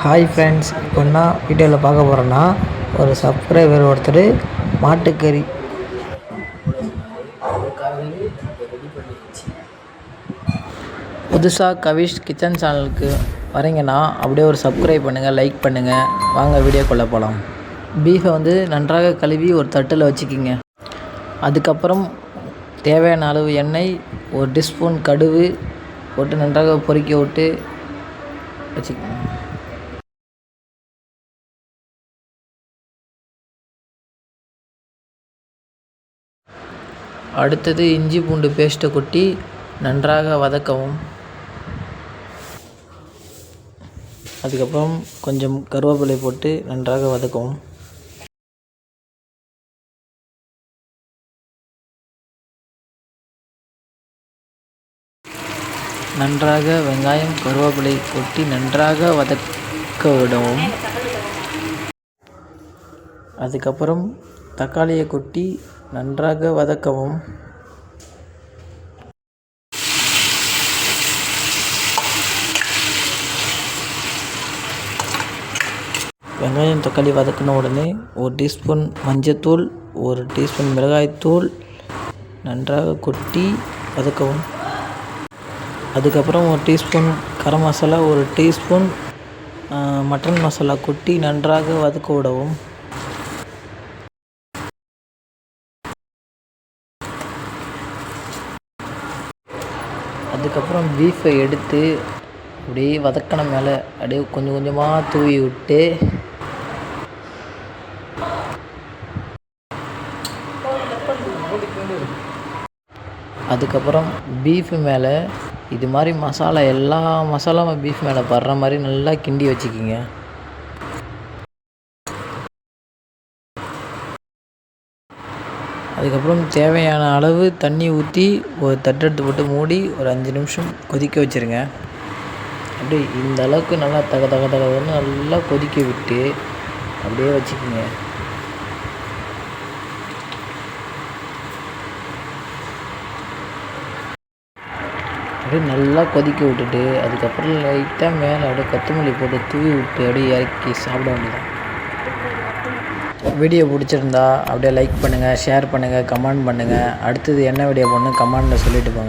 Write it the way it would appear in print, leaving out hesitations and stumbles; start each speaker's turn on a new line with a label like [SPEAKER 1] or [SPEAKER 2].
[SPEAKER 1] Hi friends, இப்போ என்ன வீடியோவில் பார்க்க போகிறோன்னா, ஒரு சப்ஸ்கிரைபர் ஒருத்தர் மாட்டுக்கறி புதுசாக கவிஷ் கிச்சன் சேனலுக்கு வரீங்கன்னா அப்படியே ஒரு சப்ஸ்கிரைப் பண்ணுங்கள், லைக் பண்ணுங்கள். வாங்க வீடியோக்குள்ளே போகலாம். பீஃபை நன்றாக கழுவி ஒரு தட்டில் வச்சுக்கிங்க. அதுக்கப்புறம் தேவையான அளவு எண்ணெய், ஒரு டீஸ்பூன் கடுகு போட்டு நன்றாக பொரிக்க விட்டு வச்சுக்கோங்க. அடுத்தது இஞ்சி பூண்டு பேஸ்ட்டை கொட்டி நன்றாக வதக்கவும். அதுக்கப்புறம் கொஞ்சம் கருவேப்பிலை போட்டு நன்றாக வதக்கவும். நன்றாக வெங்காயம் கருவேப்பிலை கொட்டி நன்றாக வதக்க விடவும். அதுக்கப்புறம் தக்காளியை கொட்டி நன்றாக வதக்கவும். வெங்காயம் தக்காளி வதக்கின உடனே ஒரு டீஸ்பூன் மஞ்சத்தூள், ஒரு டீஸ்பூன் மிளகாய்த்தூள் நன்றாக கொட்டி வதக்கவும். அதுக்கப்புறம் ஒரு டீஸ்பூன் கரம் மசாலா, ஒரு டீஸ்பூன் மட்டன் மசாலா கொட்டி நன்றாக வதக்க விடவும். அதுக்கப்புறம் பீஃபை எடுத்து அப்படியே வதக்கின மேலே அப்படியே கொஞ்சம் கொஞ்சமாக தூவி விட்டு அதுக்கப்புறம் பீஃபு மேலே இது மாதிரி மசாலா, எல்லா மசாலாவும் பீஃப் மேலே படுற மாதிரி நல்லா கிண்டி வச்சுக்கிங்க. அதுக்கப்புறம் தேவையான அளவு தண்ணி ஊற்றி ஒரு தட்டெடுத்து போட்டு மூடி ஒரு 5 நிமிஷம் கொதிக்க வச்சுருங்க. அப்படியே இந்த அளவுக்கு நல்லா தகன்னு நல்லா கொதிக்க விட்டு அப்படியே வச்சுக்கோங்க. அப்படியே நல்லா கொதிக்க விட்டுட்டு அதுக்கப்புறம் லைட்டாக மேலே அப்படியே கொத்தமல்லி போட்டு தூவி விட்டு அப்படியே இறக்கி சாப்பிட வேண்டியதான். வீடியோ பிடிச்சிருந்தா அப்படியே லைக் பண்ணுங்கள், ஷேர் பண்ணுங்கள், கமெண்ட் பண்ணுங்கள். அடுத்தது என்ன வீடியோ பண்ணணும் கமெண்டில் சொல்லிட்டு போங்க.